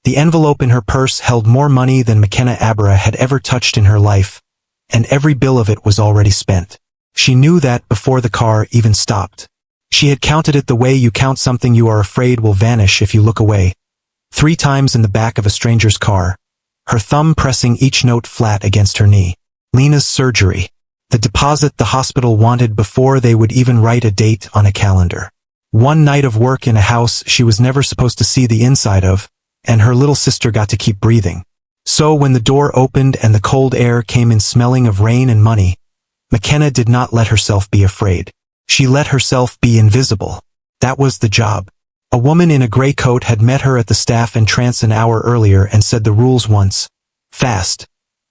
The envelope in her purse held more money than McKenna Abra had ever touched in her life, and every bill of it was already spent. She knew that before the car even stopped. She had counted it the way you count something you are afraid will vanish if you look away. 3 times in the back of a stranger's car, her thumb pressing each note flat against her knee. Lena's surgery. The deposit the hospital wanted before they would even write a date on a calendar. One night of work in a house she was never supposed to see the inside of, and her little sister got to keep breathing. So when the door opened and the cold air came in smelling of rain and money, McKenna did not let herself be afraid. She let herself be invisible. That was the job. A woman in a gray coat had met her at the staff entrance an hour earlier and said the rules once. Fast.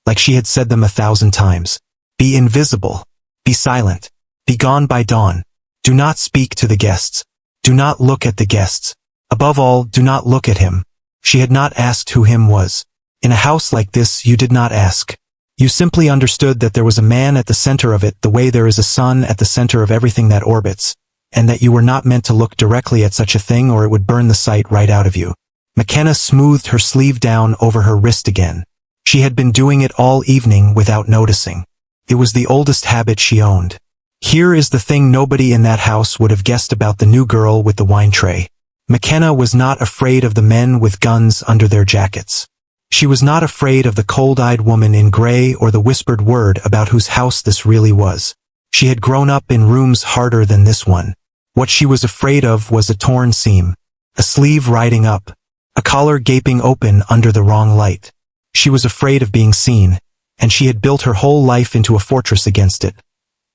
Like she had said them 1,000 times. Be invisible. Be silent. Be gone by dawn. Do not speak to the guests. Do not look at the guests. Above all, do not look at him. She had not asked who him was. In a house like this you did not ask. You simply understood that there was a man at the center of it the way there is a sun at the center of everything that orbits, and that you were not meant to look directly at such a thing or it would burn the sight right out of you. McKenna smoothed her sleeve down over her wrist again. She had been doing it all evening without noticing. It was the oldest habit she owned. Here is the thing nobody in that house would have guessed about the new girl with the wine tray. McKenna was not afraid of the men with guns under their jackets. She was not afraid of the cold-eyed woman in gray or the whispered word about whose house this really was. She had grown up in rooms harder than this one. What she was afraid of was a torn seam, a sleeve riding up, a collar gaping open under the wrong light. She was afraid of being seen, and she had built her whole life into a fortress against it.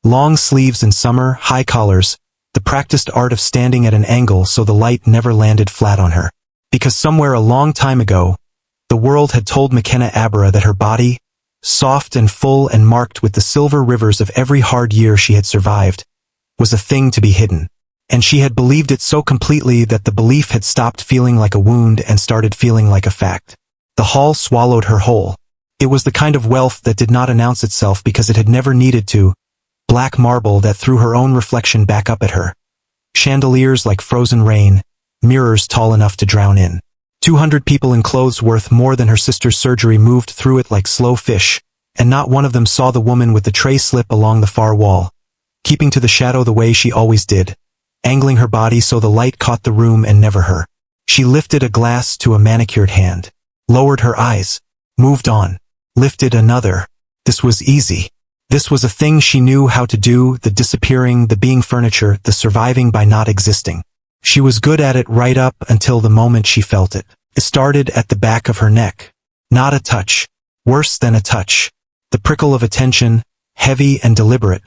Long sleeves in summer, high collars, the practiced art of standing at an angle so the light never landed flat on her. Because somewhere a long time ago, the world had told McKenna Abra that her body, soft and full and marked with the silver rivers of every hard year she had survived, was a thing to be hidden. And she had believed it so completely that the belief had stopped feeling like a wound and started feeling like a fact. The hall swallowed her whole. It was the kind of wealth that did not announce itself because it had never needed to. Black marble that threw her own reflection back up at her. Chandeliers like frozen rain, mirrors tall enough to drown in. 200 people in clothes worth more than her sister's surgery moved through it like slow fish, and not one of them saw the woman with the tray slip along the far wall, keeping to the shadow the way she always did, angling her body so the light caught the room and never her. She lifted a glass to a manicured hand, lowered her eyes, moved on, lifted another. This was easy. This was a thing she knew how to do, the disappearing, the being furniture, the surviving by not existing. She was good at it right up until the moment she felt it. It started at the back of her neck. Not a touch. Worse than a touch. The prickle of a tension, heavy and deliberate.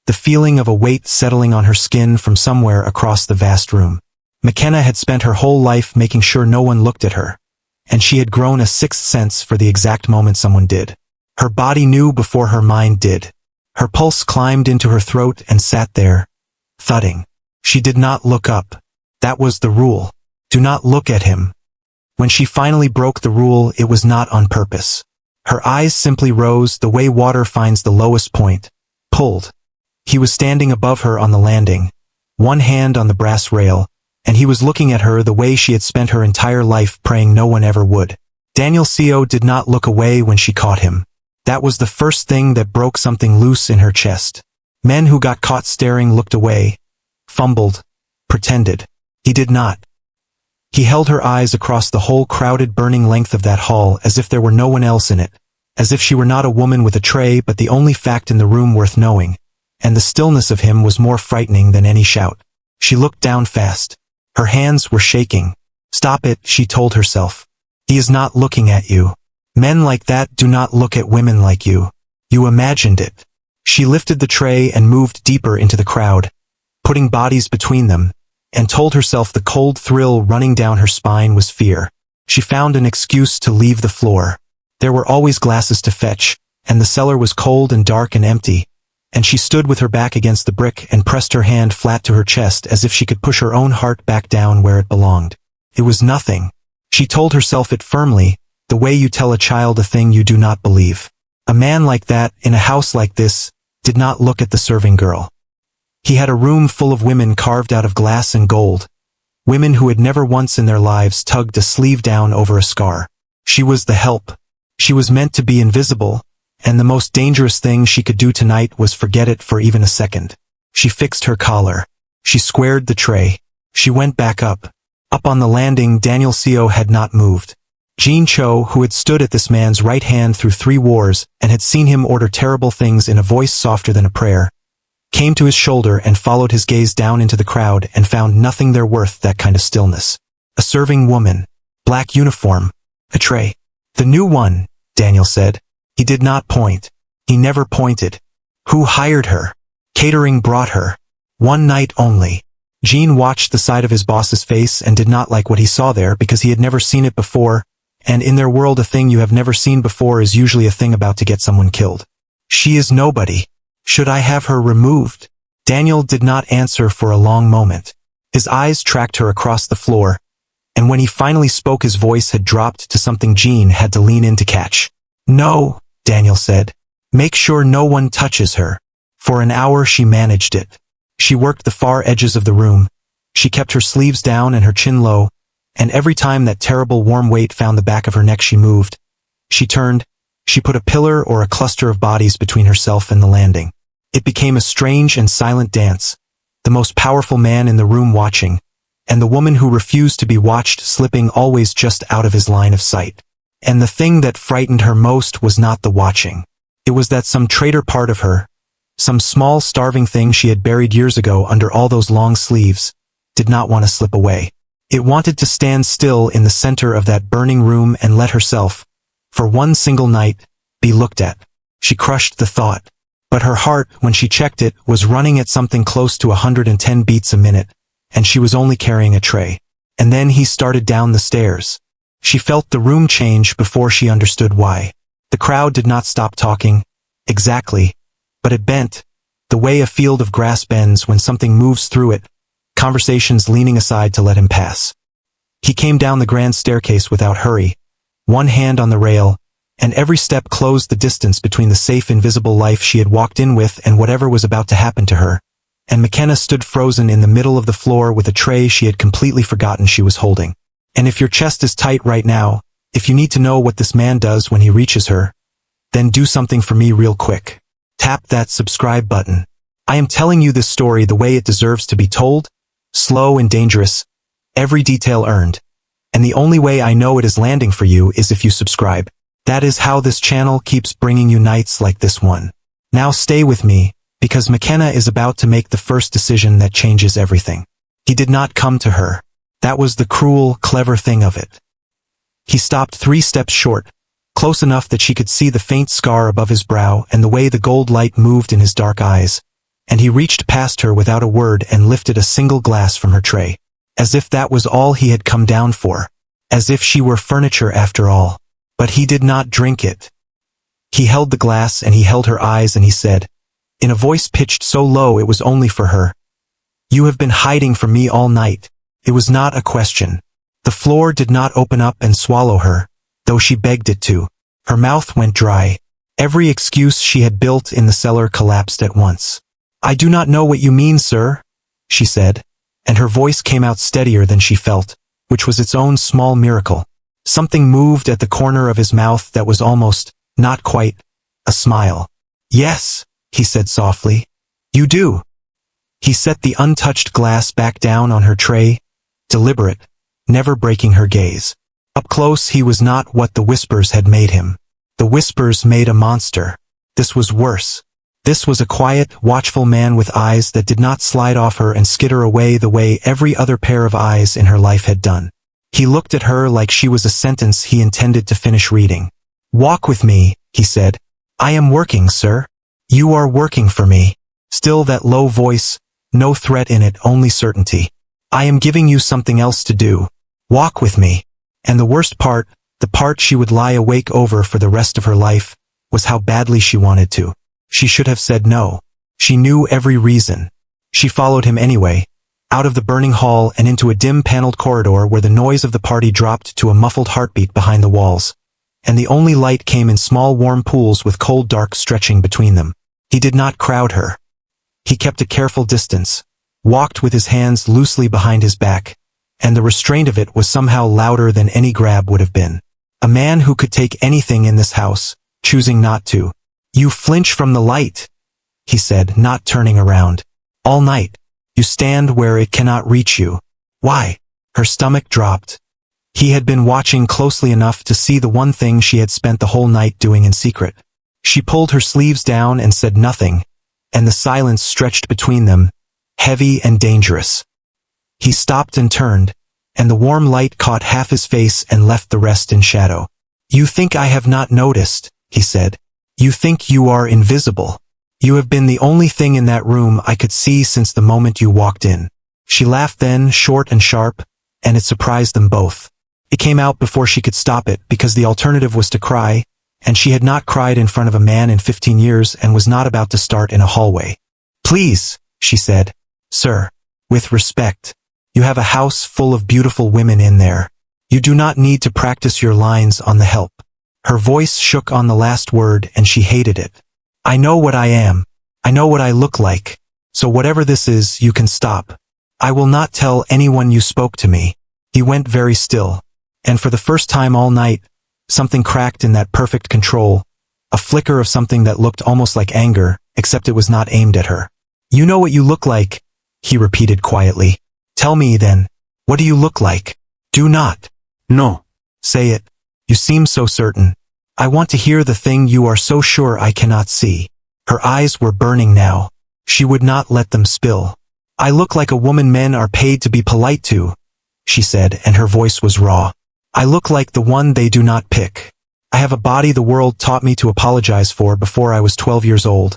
The feeling of a weight settling on her skin from somewhere across the vast room. McKenna had spent her whole life making sure no one looked at her, and she had grown a sixth sense for the exact moment someone did. Her body knew before her mind did. Her pulse climbed into her throat and sat there, thudding. She did not look up. That was the rule. Do not look at him. When she finally broke the rule, it was not on purpose. Her eyes simply rose the way water finds the lowest point, pulled. He was standing above her on the landing, one hand on the brass rail, and he was looking at her the way she had spent her entire life praying no one ever would. Daniel Seo did not look away when she caught him. That was the first thing that broke something loose in her chest. Men who got caught staring looked away, fumbled, pretended. He did not. He held her eyes across the whole crowded burning length of that hall as if there were no one else in it, as if she were not a woman with a tray but the only fact in the room worth knowing, and the stillness of him was more frightening than any shout. She looked down fast. Her hands were shaking. Stop it, she told herself. He is not looking at you. Men like that do not look at women like you. You imagined it. She lifted the tray and moved deeper into the crowd, putting bodies between them, and told herself the cold thrill running down her spine was fear. She found an excuse to leave the floor. There were always glasses to fetch, and the cellar was cold and dark and empty, and she stood with her back against the brick and pressed her hand flat to her chest as if she could push her own heart back down where it belonged. It was nothing. She told herself it firmly, the way you tell a child a thing you do not believe. A man like that, in a house like this, did not look at the serving girl. He had a room full of women carved out of glass and gold, Women who had never once in their lives tugged a sleeve down over a scar. She was the help. She was meant to be invisible, and the most dangerous thing she could do tonight was forget it for even a second. She fixed her collar. She squared the tray. She went back up. Up on the landing, Daniel Seo had not moved. Jean Cho, who had stood at this man's right hand through 3 wars and had seen him order terrible things in a voice softer than a prayer, came to his shoulder and followed his gaze down into the crowd and found nothing there worth that kind of stillness. A serving woman. Black uniform. A tray. The new one, Daniel said. He did not point. He never pointed. Who hired her? Catering brought her. One night only. Jean watched the side of his boss's face and did not like what he saw there because he had never seen it before, and in their world a thing you have never seen before is usually a thing about to get someone killed. She is nobody. Should I have her removed? Daniel did not answer for a long moment. His eyes tracked her across the floor, and when he finally spoke his voice had dropped to something Jean had to lean in to catch. No, Daniel said. Make sure no one touches her. For an hour she managed it. She worked the far edges of the room. She kept her sleeves down and her chin low, and every time that terrible warm weight found the back of her neck she moved. She turned. She put a pillar or a cluster of bodies between herself and the landing. It became a strange and silent dance, the most powerful man in the room watching, and the woman who refused to be watched slipping always just out of his line of sight. And the thing that frightened her most was not the watching. It was that some traitor part of her, some small starving thing she had buried years ago under all those long sleeves, did not want to slip away. It wanted to stand still in the center of that burning room and let herself, for one single night, be looked at. She crushed the thought. But her heart, when she checked it, was running at something close to 110 beats a minute, and she was only carrying a tray. And then he started down the stairs. She felt the room change before she understood why. The crowd did not stop talking. Exactly. But it bent, the way a field of grass bends when something moves through it, conversations leaning aside to let him pass. He came down the grand staircase without hurry, one hand on the rail, and every step closed the distance between the safe invisible life she had walked in with and whatever was about to happen to her. And McKenna stood frozen in the middle of the floor with a tray she had completely forgotten she was holding. And if your chest is tight right now, if you need to know what this man does when he reaches her, then do something for me real quick. Tap that subscribe button. I am telling you this story the way it deserves to be told, slow and dangerous, every detail earned. And the only way I know it is landing for you is if you subscribe. That is how this channel keeps bringing you nights like this one. Now stay with me, because McKenna is about to make the first decision that changes everything. He did not come to her. That was the cruel, clever thing of it. He stopped 3 steps short, close enough that she could see the faint scar above his brow and the way the gold light moved in his dark eyes, and he reached past her without a word and lifted a single glass from her tray, as if that was all he had come down for, as if she were furniture after all. But he did not drink it. He held the glass and he held her eyes and he said, in a voice pitched so low it was only for her, "You have been hiding from me all night." It was not a question. The floor did not open up and swallow her, though she begged it to. Her mouth went dry. Every excuse she had built in the cellar collapsed at once. "I do not know what you mean, sir," she said, and her voice came out steadier than she felt, which was its own small miracle. Something moved at the corner of his mouth that was almost, not quite, a smile. "Yes," he said softly. "You do." He set the untouched glass back down on her tray, deliberate, never breaking her gaze. Up close he was not what the whispers had made him. The whispers made a monster. This was worse. This was a quiet, watchful man with eyes that did not slide off her and skitter away the way every other pair of eyes in her life had done. He looked at her like she was a sentence he intended to finish reading. "Walk with me," he said. "I am working, sir. You are working for me." Still that low voice, no threat in it, only certainty. "I am giving you something else to do. Walk with me." And the worst part, the part she would lie awake over for the rest of her life, was how badly she wanted to. She should have said no. She knew every reason. She followed him anyway, out of the burning hall and into a dim-paneled corridor where the noise of the party dropped to a muffled heartbeat behind the walls, and the only light came in small warm pools with cold dark stretching between them. He did not crowd her. He kept a careful distance, walked with his hands loosely behind his back, and the restraint of it was somehow louder than any grab would have been. A man who could take anything in this house, choosing not to. You flinch from the light, he said, not turning around. All night. You stand where it cannot reach you. Why? Her stomach dropped. He had been watching closely enough to see the one thing she had spent the whole night doing in secret. She pulled her sleeves down and said nothing, and the silence stretched between them, heavy and dangerous. He stopped and turned, and the warm light caught half his face and left the rest in shadow. You think I have not noticed, he said. You think you are invisible. You have been the only thing in that room I could see since the moment you walked in. She laughed then, short and sharp, and it surprised them both. It came out before she could stop it because the alternative was to cry, and she had not cried in front of a man in 15 years and was not about to start in a hallway. Please, she said. Sir. With respect. You have a house full of beautiful women in there. You do not need to practice your lines on the help. Her voice shook on the last word and she hated it. I know what I am. I know what I look like. So whatever this is, you can stop. I will not tell anyone you spoke to me. He went very still. And for the first time all night, something cracked in that perfect control, a flicker of something that looked almost like anger, except it was not aimed at her. You know what you look like, he repeated quietly. Tell me then, what do you look like? Do not. No. Say it. You seem so certain. I want to hear the thing you are so sure I cannot see. Her eyes were burning now. She would not let them spill. I look like a woman men are paid to be polite to, she said, and her voice was raw. I look like the one they do not pick. I have a body the world taught me to apologize for before I was 12 years old,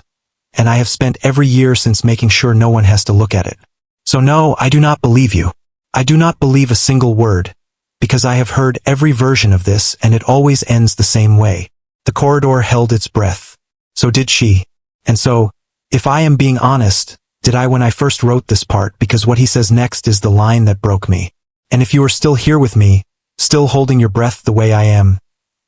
and I have spent every year since making sure no one has to look at it. So no, I do not believe you. I do not believe a single word, because I have heard every version of this and it always ends the same way. The corridor held its breath. So did she. And so, if I am being honest, did I when I first wrote this part, because what he says next is the line that broke me. And if you are still here with me, still holding your breath the way I am,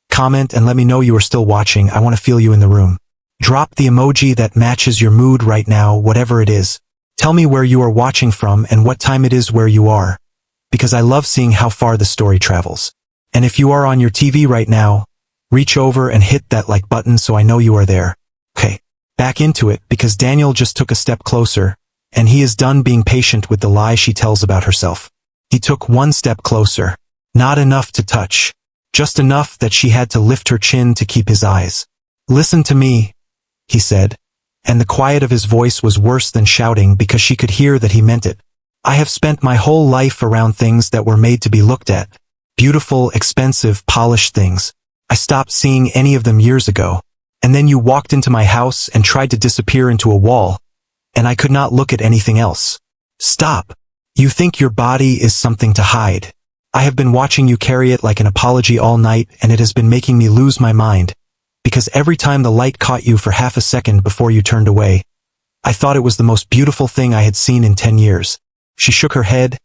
comment and let me know you are still watching. I want to feel you in the room. Drop the emoji that matches your mood right now, whatever it is. Tell me where you are watching from and what time it is where you are, because I love seeing how far the story travels. And if you are on your TV right now, reach over and hit that like button so I know you are there. Okay, back into it, because Daniel just took a step closer, and he is done being patient with the lie she tells about herself. He took one step closer. Not enough to touch. Just enough that she had to lift her chin to keep his eyes. Listen to me, he said, and the quiet of his voice was worse than shouting because she could hear that he meant it. I have spent my whole life around things that were made to be looked at. Beautiful, expensive, polished things. I stopped seeing any of them years ago. And then you walked into my house and tried to disappear into a wall, and I could not look at anything else. Stop. You think your body is something to hide. I have been watching you carry it like an apology all night, and it has been making me lose my mind, because every time the light caught you for half a second before you turned away, I thought it was the most beautiful thing I had seen in 10 years. She shook her head,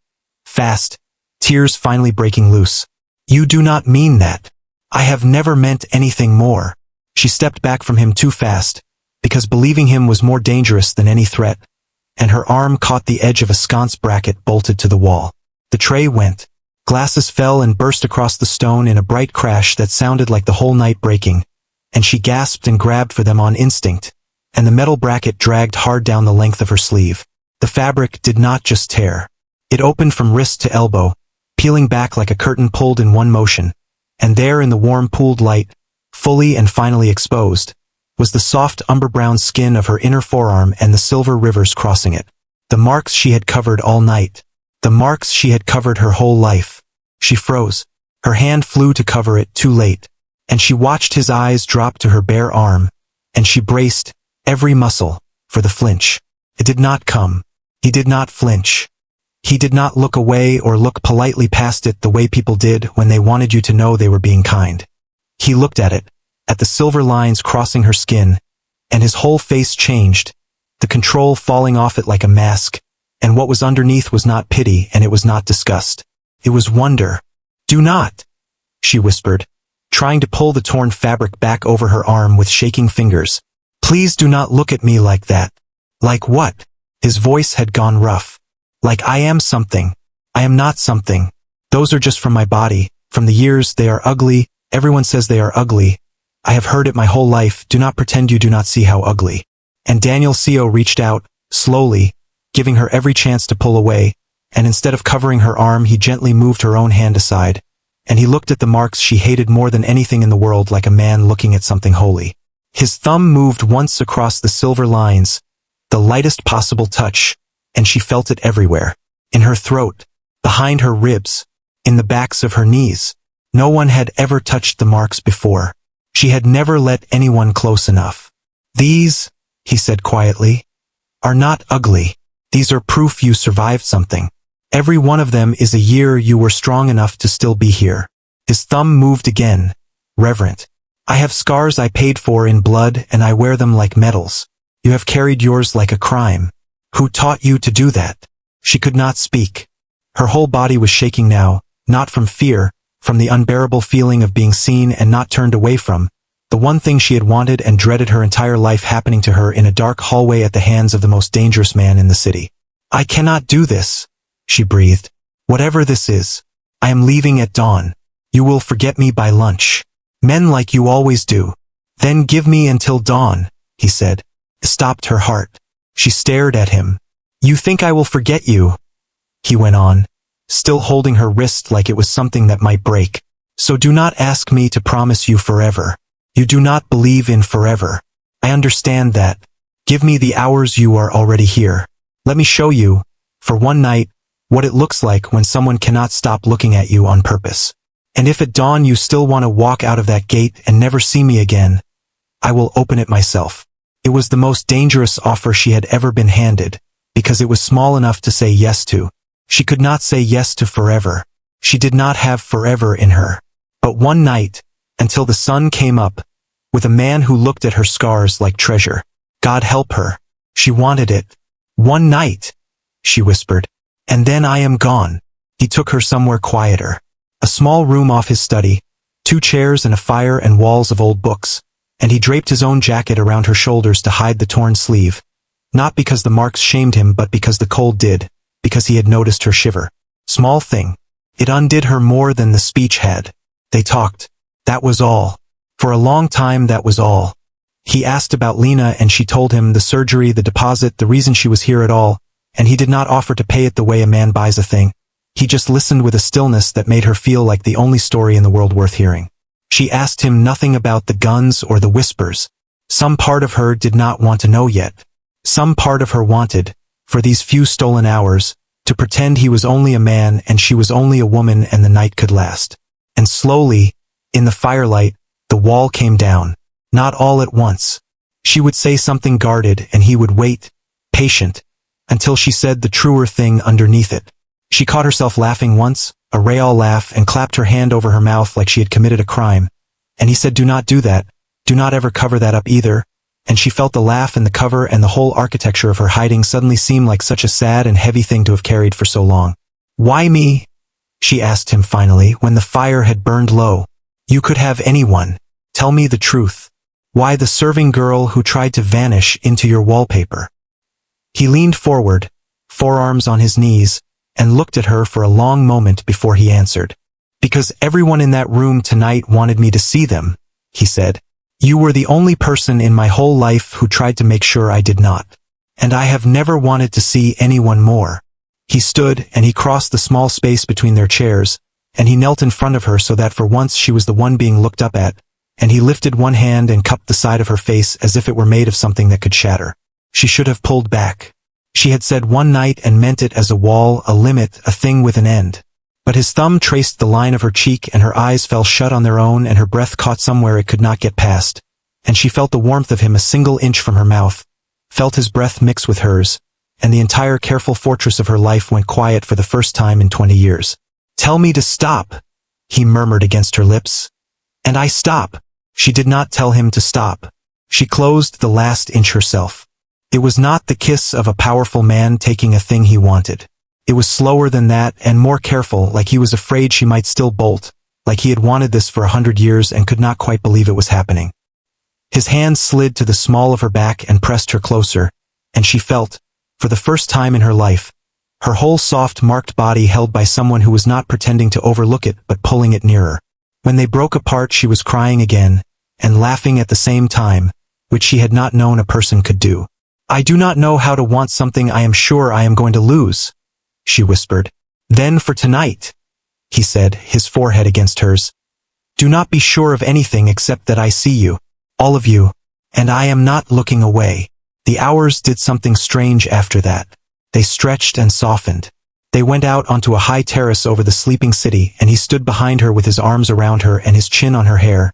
fast, tears finally breaking loose. You do not mean that. I have never meant anything more. She stepped back from him too fast, because believing him was more dangerous than any threat, and her arm caught the edge of a sconce bracket bolted to the wall. The tray went. Glasses fell and burst across the stone in a bright crash that sounded like the whole night breaking, and she gasped and grabbed for them on instinct, and the metal bracket dragged hard down the length of her sleeve. The fabric did not just tear. It opened from wrist to elbow, peeling back like a curtain pulled in one motion, and there in the warm pooled light, fully and finally exposed, was the soft umber-brown skin of her inner forearm and the silver rivers crossing it. The marks she had covered all night. The marks she had covered her whole life. She froze. Her hand flew to cover it too late, and she watched his eyes drop to her bare arm, and she braced, every muscle, for the flinch. It did not come. He did not flinch. He did not look away or look politely past it the way people did when they wanted you to know they were being kind. He looked at it, at the silver lines crossing her skin, and his whole face changed, the control falling off it like a mask, and what was underneath was not pity and it was not disgust. It was wonder. Do not, she whispered, trying to pull the torn fabric back over her arm with shaking fingers. Please do not look at me like that. Like what? His voice had gone rough. Like I am something. I am not something. Those are just from my body, from the years. They are ugly. Everyone says they are ugly. I have heard it my whole life. Do not pretend you do not see how ugly. And Daniel Seo reached out, slowly, giving her every chance to pull away, and instead of covering her arm he gently moved her own hand aside, and he looked at the marks she hated more than anything in the world like a man looking at something holy. His thumb moved once across the silver lines, the lightest possible touch, and she felt it everywhere. In her throat, behind her ribs, in the backs of her knees. No one had ever touched the marks before. She had never let anyone close enough. These, he said quietly, are not ugly. These are proof you survived something. Every one of them is a year you were strong enough to still be here. His thumb moved again, reverent. I have scars I paid for in blood and I wear them like medals. You have carried yours like a crime. Who taught you to do that? She could not speak. Her whole body was shaking now, not from fear, from the unbearable feeling of being seen and not turned away from, the one thing she had wanted and dreaded her entire life happening to her in a dark hallway at the hands of the most dangerous man in the city. I cannot do this, she breathed. Whatever this is, I am leaving at dawn. You will forget me by lunch. Men like you always do. Then give me until dawn, he said. It stopped her heart. She stared at him. You think I will forget you? He went on, still holding her wrist like it was something that might break. So do not ask me to promise you forever. You do not believe in forever. I understand that. Give me the hours you are already here. Let me show you, for one night, what it looks like when someone cannot stop looking at you on purpose. And if at dawn you still want to walk out of that gate and never see me again, I will open it myself. It was the most dangerous offer she had ever been handed, because it was small enough to say yes to. She could not say yes to forever. She did not have forever in her. But one night, until the sun came up, with a man who looked at her scars like treasure. God help her. She wanted it. One night, she whispered. And then I am gone. He took her somewhere quieter. A small room off his study, 2 chairs and a fire and walls of old books, and he draped his own jacket around her shoulders to hide the torn sleeve. Not because the marks shamed him but because the cold did, because he had noticed her shiver. Small thing. It undid her more than the speech had. They talked. That was all. For a long time that was all. He asked about Lena and she told him the surgery, the deposit, the reason she was here at all, and he did not offer to pay it the way a man buys a thing. He just listened with a stillness that made her feel like the only story in the world worth hearing. She asked him nothing about the guns or the whispers. Some part of her did not want to know yet. Some part of her wanted, for these few stolen hours, to pretend he was only a man and she was only a woman and the night could last. And slowly, in the firelight, the wall came down. Not all at once. She would say something guarded and he would wait, patient, until she said the truer thing underneath it. She caught herself laughing once, a real laugh, and clapped her hand over her mouth like she had committed a crime. And he said, do not do that. Do not ever cover that up either. And she felt the laugh and the cover and the whole architecture of her hiding suddenly seemed like such a sad and heavy thing to have carried for so long. Why me? She asked him finally, when the fire had burned low. You could have anyone. Tell me the truth. Why the serving girl who tried to vanish into your wallpaper? He leaned forward, forearms on his knees, and looked at her for a long moment before he answered. Because everyone in that room tonight wanted me to see them, he said. You were the only person in my whole life who tried to make sure I did not. And I have never wanted to see anyone more. He stood and he crossed the small space between their chairs, and he knelt in front of her so that for once she was the one being looked up at, and he lifted one hand and cupped the side of her face as if it were made of something that could shatter. She should have pulled back. She had said one night and meant it as a wall, a limit, a thing with an end. But his thumb traced the line of her cheek and her eyes fell shut on their own and her breath caught somewhere it could not get past. And she felt the warmth of him a single inch from her mouth, felt his breath mix with hers, and the entire careful fortress of her life went quiet for the first time in 20 years. Tell me to stop, he murmured against her lips. And I stop. She did not tell him to stop. She closed the last inch herself. It was not the kiss of a powerful man taking a thing he wanted. It was slower than that and more careful, like he was afraid she might still bolt, like he had wanted this for 100 years and could not quite believe it was happening. His hand slid to the small of her back and pressed her closer, and she felt, for the first time in her life, her whole soft marked body held by someone who was not pretending to overlook it but pulling it nearer. When they broke apart she was crying again, and laughing at the same time, which she had not known a person could do. "I do not know how to want something I am sure I am going to lose," she whispered. "Then for tonight," he said, his forehead against hers. "Do not be sure of anything except that I see you, all of you, and I am not looking away." The hours did something strange after that. They stretched and softened. They went out onto a high terrace over the sleeping city, and he stood behind her with his arms around her and his chin on her hair,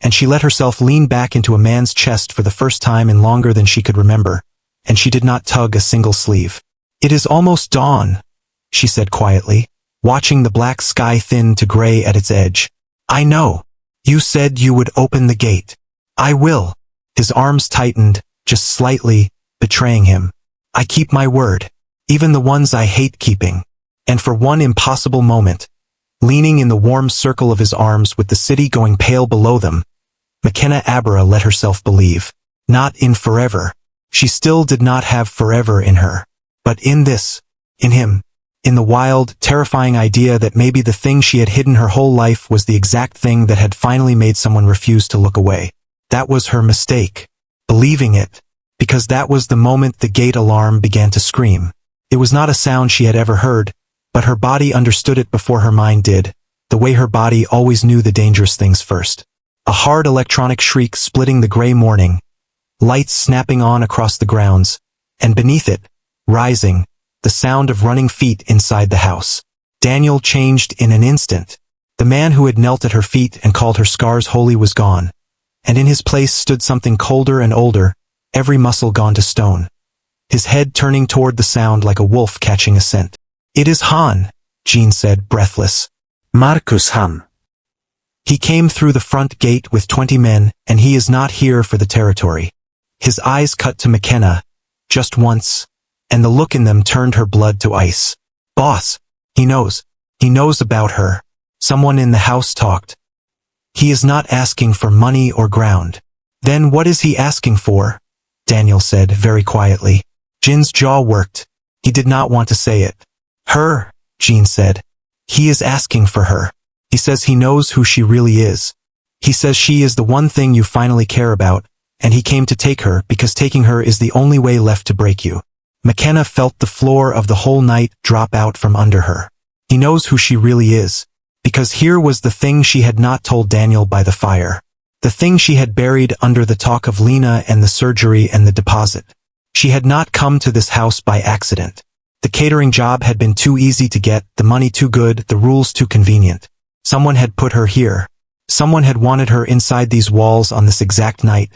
and she let herself lean back into a man's chest for the first time in longer than she could remember, and she did not tug a single sleeve. "It is almost dawn," she said quietly, watching the black sky thin to gray at its edge. "I know. You said you would open the gate. I will." His arms tightened, just slightly, betraying him. "I keep my word, even the ones I hate keeping." And for one impossible moment, leaning in the warm circle of his arms with the city going pale below them, McKenna Abra let herself believe. Not in forever. She still did not have forever in her. But in this, in him, in the wild, terrifying idea that maybe the thing she had hidden her whole life was the exact thing that had finally made someone refuse to look away. That was her mistake. Believing it, because that was the moment the gate alarm began to scream. It was not a sound she had ever heard, but her body understood it before her mind did, the way her body always knew the dangerous things first. A hard electronic shriek splitting the gray morning, lights snapping on across the grounds, and beneath it, rising, the sound of running feet inside the house. Daniel changed in an instant. The man who had knelt at her feet and called her scars holy was gone, and in his place stood something colder and older, every muscle gone to stone. His head turning toward the sound like a wolf catching a scent. "It is Han," Jean said, breathless. "Markus Han. He came through the front gate with 20 men, and he is not here for the territory." His eyes cut to McKenna, just once, and the look in them turned her blood to ice. "Boss, he knows. He knows about her." Someone in the house talked. "He is not asking for money or ground." "Then what is he asking for?" Daniel said very quietly. Jin's jaw worked. He did not want to say it. "Her," Jean said. "He is asking for her. He says he knows who she really is. He says she is the one thing you finally care about, and he came to take her because taking her is the only way left to break you." McKenna felt the floor of the whole night drop out from under her. He knows who she really is, because here was the thing she had not told Daniel by the fire. The thing she had buried under the talk of Lena and the surgery and the deposit. She had not come to this house by accident. The catering job had been too easy to get, the money too good, the rules too convenient. Someone had put her here. Someone had wanted her inside these walls on this exact night,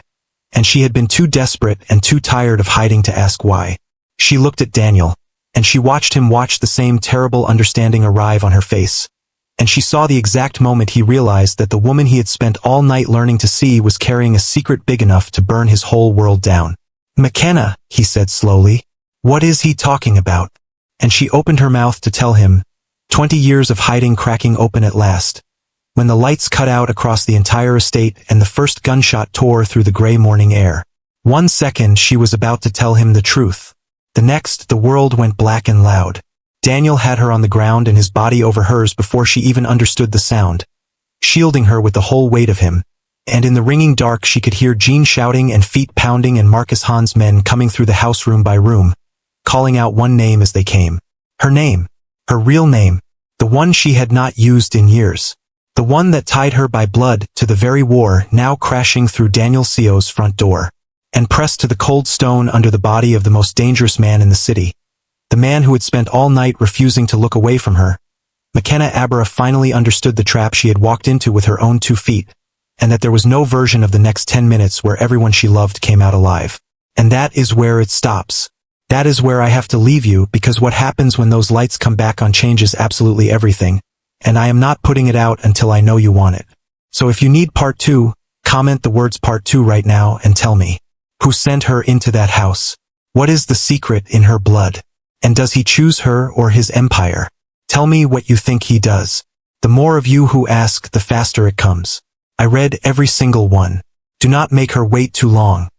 and she had been too desperate and too tired of hiding to ask why. She looked at Daniel, and she watched him watch the same terrible understanding arrive on her face. And she saw the exact moment he realized that the woman he had spent all night learning to see was carrying a secret big enough to burn his whole world down. "McKenna," he said slowly, "what is he talking about?" And she opened her mouth to tell him, 20 years of hiding cracking open at last, when the lights cut out across the entire estate and the first gunshot tore through the gray morning air. 1 second she was about to tell him the truth. The next, the world went black and loud. Daniel had her on the ground and his body over hers before she even understood the sound, shielding her with the whole weight of him, and in the ringing dark she could hear Jean shouting and feet pounding and Marcus Hahn's men coming through the house room by room, calling out one name as they came. Her name. Her real name. The one she had not used in years. The one that tied her by blood to the very war now crashing through Daniel Seo's front door, and pressed to the cold stone under the body of the most dangerous man in the city. The man who had spent all night refusing to look away from her. McKenna Abra finally understood the trap she had walked into with her own 2 feet, and that there was no version of the next 10 minutes where everyone she loved came out alive. And that is where it stops. That is where I have to leave you, because what happens when those lights come back on changes absolutely everything, and I am not putting it out until I know you want it. So if you need part 2, comment the words part 2 right now and tell me, who sent her into that house? What is the secret in her blood? And does he choose her or his empire? Tell me what you think he does. The more of you who ask, the faster it comes. I read every single one. Do not make her wait too long.